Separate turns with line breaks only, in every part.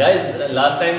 Guys, last time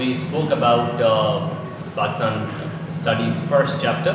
we spoke about Pakistan studies first chapter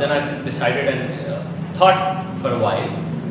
then I decided and thought for a while.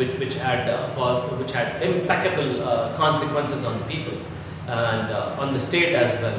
which had impeccable consequences on people and on the state as well.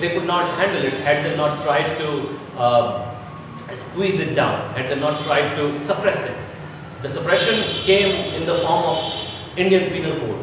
they could not handle it had they not tried to squeeze it down, had they not tried to suppress it. The suppression came in the form of Indian Penal Code,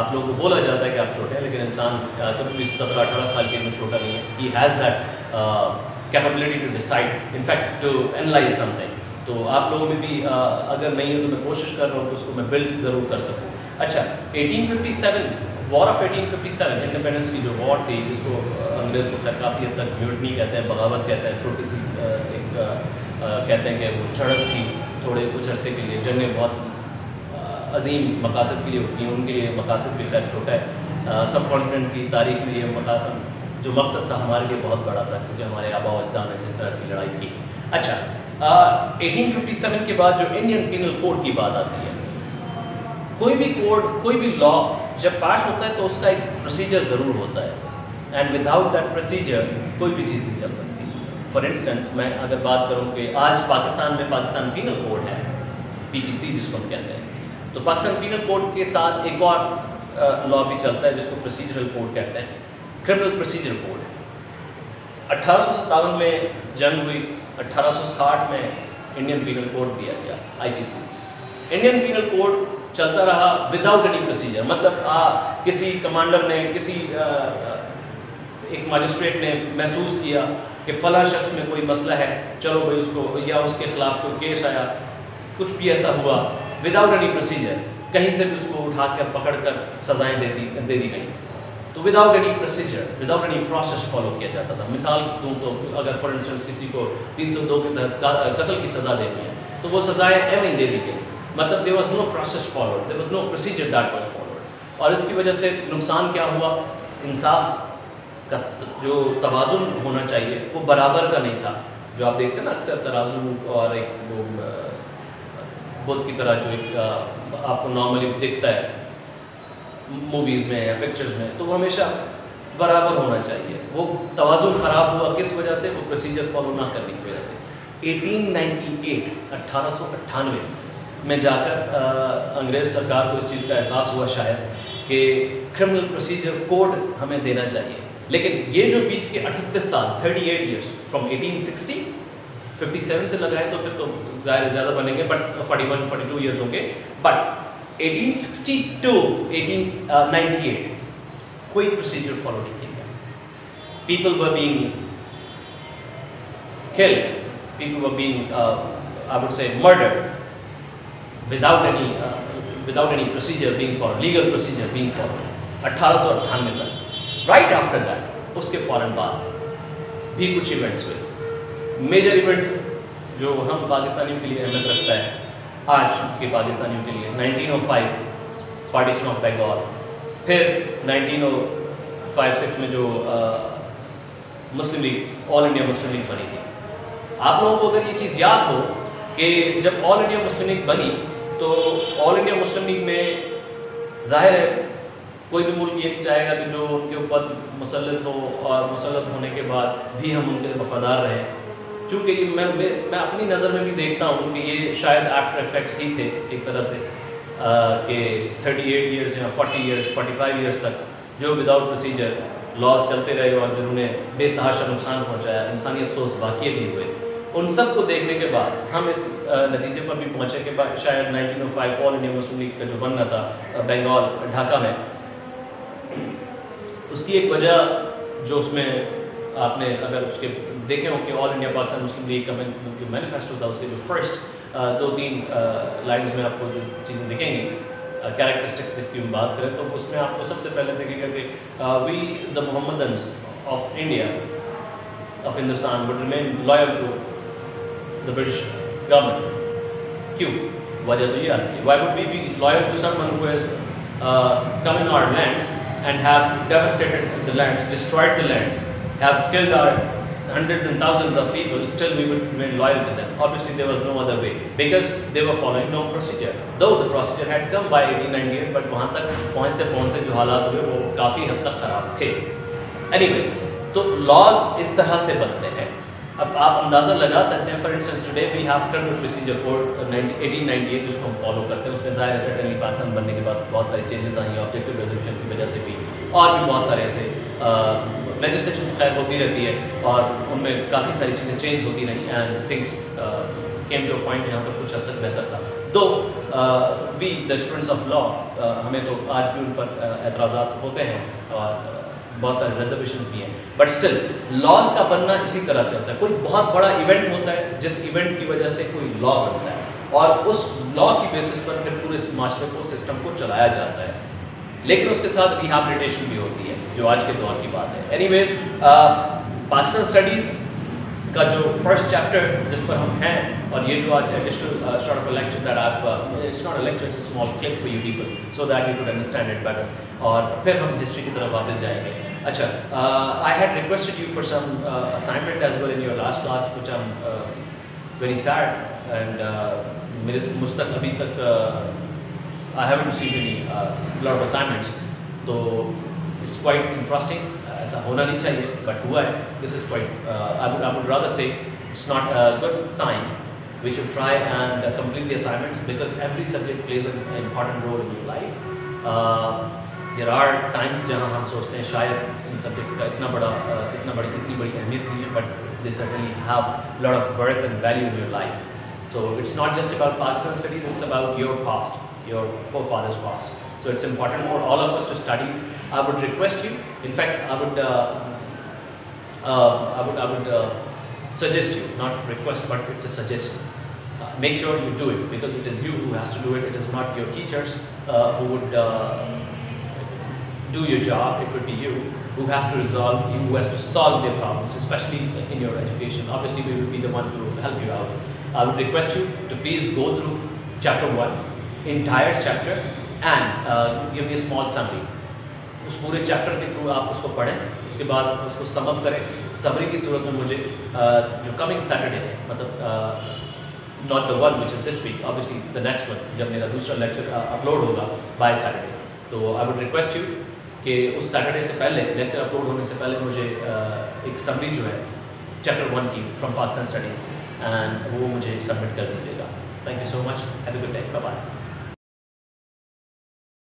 آپ لوگوں کو بولا جاتا ہے کہ آپ چھوٹے ہیں، لیکن انسان کبھی بھی 17-18 سال کے میں چھوٹا نہیں ہے. He has that capability to decide, in fact to analyse something. تو آپ لوگوں میں بھی اگر نہیں ہے تو میں کوشش کر رہا ہوں کہ اس کو میں بلڈ ضرور کر سکوں. اچھا 1857 وار آف 1857 انڈیپینڈنس کی جو وار تھی، جس کو انگریز کو خیر کافی حد تک میوٹنی کہتے ہیں، بغاوت کہتے ہیں، چھوٹی سی ایک کہتے ہیں کہ وہ جھڑپ تھی تھوڑے کچھ عرصے کے لیے. جنگیں بہت عظیم مقاصد کے لیے ہوتی ہیں، ان کے لیے مقاصد بھی خیر چھوٹا ہے. سب کانٹیننٹ کی تاریخ میں یہ جو مقصد تھا ہمارے لیے بہت بڑا تھا، کیونکہ ہمارے آبا و اجداد نے جس طرح کی لڑائی کی. اچھا 1857 کے بعد جو انڈین پینل کوڈ کی بات آتی ہے، کوئی بھی کوڈ، کوئی بھی لا جب پاس ہوتا ہے تو اس کا ایک پروسیجر ضرور ہوتا ہے، اینڈ وداؤٹ دیٹ پروسیجر کوئی بھی چیز نہیں چل سکتی. فار انسٹنس میں اگر بات کروں کہ آج پاکستان میں پاکستان پینل کوڈ ہے، PPC جس کو ہم کہتے ہیں، تو پاکستان پینل کوڈ کے ساتھ ایک اور لا بھی چلتا ہے جس کو پروسیجرل کوڈ کہتے ہیں، کرمنل پروسیجر کوڈ. 1857 میں جنگ ہوئی، 1860 میں انڈین پینل کوڈ دیا گیا IPC. انڈین پینل کوڈ چلتا رہا وداؤٹ اینی پروسیجر. مطلب کسی کمانڈر نے، کسی ایک ماجسٹریٹ نے محسوس کیا کہ فلاں شخص میں کوئی مسئلہ ہے، چلو بھائی اس کو، یا اس کے خلاف کوئی کیس آیا، کچھ بھی ایسا ہوا، وداؤٹ اینی پروسیجر کہیں سے بھی اس کو اٹھا کر پکڑ کر سزائیں دے دی گئیں. تو without any procedure, without any process follow کیا جاتا تھا. مثال دوں تو اگر فار انسٹنس کسی کو 302 کے تحت قتل کی سزا دینی ہے تو وہ سزائیں ایویں ہی دے دی گئی. مطلب there was no process followed, there was no procedure that was followed. اور اس کی وجہ سے نقصان کیا ہوا؟ انصاف کا جو توازن ہونا چاہیے وہ برابر کا نہیں تھا. جو آپ دیکھتے ہیں نا اکثر ترازو اور ایک وہ بدھ کی طرح جو ایک آپ کو نارملی دکھتا ہے موویز میں یا پکچرز میں، تو وہ ہمیشہ برابر ہونا چاہیے. وہ توازن خراب ہوا کس وجہ سے؟ وہ پروسیجر فالو نہ کرنے کی وجہ سے. 1898 میں جا کر انگریز سرکار کو اس چیز کا احساس ہوا شاید کہ کرمنل پروسیجر کوڈ ہمیں دینا چاہیے. لیکن یہ جو بیچ کے 38 سال 38 ایئرس فرام 1860 57 سے لگائے تو پھر تو ظاہر زیادہ بنیں گے، بٹ 41-42 ایئرس ہوں گے. بٹ 1860 to 1898 کوئی پروسیجر فالو نہیں کیا گیا. People were being killed, people were being I would say murdered without any procedure being followed, legal procedure being followed. 1898 تک. Right after that اس کے فوراً بعد بھی کچھ ایونٹس ہوئے. میجر ایونٹ جو ہم پاکستانیوں کے لیے اہمیت رکھتا ہے آج کے پاکستانیوں کے لیے، 1905 پارٹیشن آف بنگال. پھر 1905-06 میں جو مسلم لیگ، آل انڈیا مسلم لیگ بنی تھی. آپ لوگوں کو اگر یہ چیز یاد ہو کہ جب آل انڈیا مسلم لیگ بنی تو آل انڈیا مسلم لیگ میں ظاہر ہے کوئی بھی ملک یہ نہیں چاہے گا کہ جو ان کے اوپر مسلط ہو، اور مسلط ہونے کے بعد بھی ہم ان کے وفادار رہیں. چونکہ میں اپنی نظر میں بھی دیکھتا ہوں کہ یہ شاید آفٹر افیکٹس ہی تھے ایک طرح سے، کہ 38 ایئرس یا 40 ایئرس 45 ایئرس تک جو وداؤٹ پروسیجر لاس چلتے رہے اور جنہوں نے بے تحاشا نقصان پہنچایا، انسانی افسوس واقعے بھی ہوئے. ان سب کو دیکھنے کے بعد ہم اس نتیجے پر بھی پہنچے کہ شاید 1905 آل انڈیا مسلم لیگ کا جو بننا تھا بنگال ڈھاکہ میں، اس کی ایک وجہ جو اس میں آپ نے اگر اس کے دیکھے ہو کہ آل انڈیا پاکستان مسلم لیگ کا جو مینیفیسٹو تھا، اس کے جو فرسٹ 2-3 لائنز میں آپ کو جو چیزیں دکھیں گی، کیریکٹرسٹکس جس کی ہم بات کریں، تو اس میں آپ کو سب سے پہلے دیکھیں گا کہ وی the Mohammedans of India of Hindustan would remain loyal to the British government. کیوں؟ وجہ تو یہ آتی ہے. Why would we be loyal to someone who has come in our lands and have devastated the lands, destroyed the lands, have killed our hundreds and thousands of people? Still we would remain loyal to them. Obviously there was no other way because they were following no procedure. Though the procedure had come by 1898, but وہاں تک پہنچتے جو حالات ہوئے وہ کافی حد تک خراب تھے. Anyways, تو لاز اس طرح سے بنتے ہیں. اب آپ اندازہ لگا سکتے ہیں، for instance today we have criminal procedure code 1898 جس کو ہم فالو کرتے ہیں. اس میں ظاہر ہے سڈنلی پاکستان بننے کے بعد بہت ساری چینجز آئی ہیں، آبجیکٹو ریزولوشن کی وجہ سے بھی، اور بھی بہت سارے ایسے لیجسلیشن خیر ہوتی رہتی ہے اور ان میں کافی ساری چیزیں چینج ہوتی رہیں and things came to a point جہاں پر کچھ حد تک بہتر تھا. دو وی دا اسٹوڈنٹس آف لا ہمیں تو آج بھی ان پر اعتراضات ہوتے ہیں اور بہت سارے ریزرویشنز بھی ہیں, بٹ اسٹل لاز کا بننا اسی طرح سے ہوتا ہے. کوئی بہت بڑا ایونٹ ہوتا ہے جس ایونٹ کی وجہ سے کوئی لا بنتا ہے اور اس لا کی بیسس پر پھر پورے معاشرے کو سسٹم کو چلایا جاتا ہے, لیکن اس کے ساتھ ریہیبلیٹیشن بھی ہوتی ہے جو آج کے دور کی بات ہے. اینی ویز پاکستان اسٹڈیز کا جو فرسٹ چیپٹر جس پر ہم ہیں, اور یہ جو آج additional sort of a lecture that it's not a lecture, it's a small clip for you people so that you could understand it better, اور پھر ہم ہسٹری کی طرف واپس جائیں گے. اچھا, I had requested you for some assignment as well in your last class which I'm very sad and مجھ تک ابھی تک I haven't received any lot of assignments, تو it's quite interesting. ایسا ہونا نہیں چاہیے بٹ ہوا ہے. This is quite I would rather say it's not a good sign. We should try and complete the assignments because every subject plays an important role in your life. There are times جہاں ہم سوچتے ہیں شاید ان subject کا اتنی بڑی اہمیت نہیں ہے, but they certainly have a lot of worth and value in your life. So it's not just about Pakistan studies, it's about your past, your forefathers' past. So it's important for all of us to study. I would request you, in fact, I would suggest you, not request, but it's a suggestion. Make sure you do it because it is you who has to do it. It is not your teachers who would do your job. It would be you who has to solve their problems, especially in your education. Obviously, we will be the one to help you out. I would request you to please go through chapter 1, entire chapter, and give me a small summary. اس پورے chapter کے through آپ اس کو پڑھیں, اس کے بعد اس کو سم اپ کریں. Summary کی صورت میں مجھے جو کمنگ سیٹرڈے ہے, مطلب not the one which is this week, obviously the next one, جب میرا دوسرا لیکچر اپلوڈ ہوگا بائی سیٹرڈے, تو I would request you کہ اس سیٹرڈے سے پہلے, لیکچر اپلوڈ ہونے سے پہلے مجھے ایک سمری جو ہے چیپٹر 1 کی فرام پاکستان اسٹڈیز, اینڈ وہ مجھے سبمٹ کر دیجیے گا. Thank you so much, have a good day, bye bye.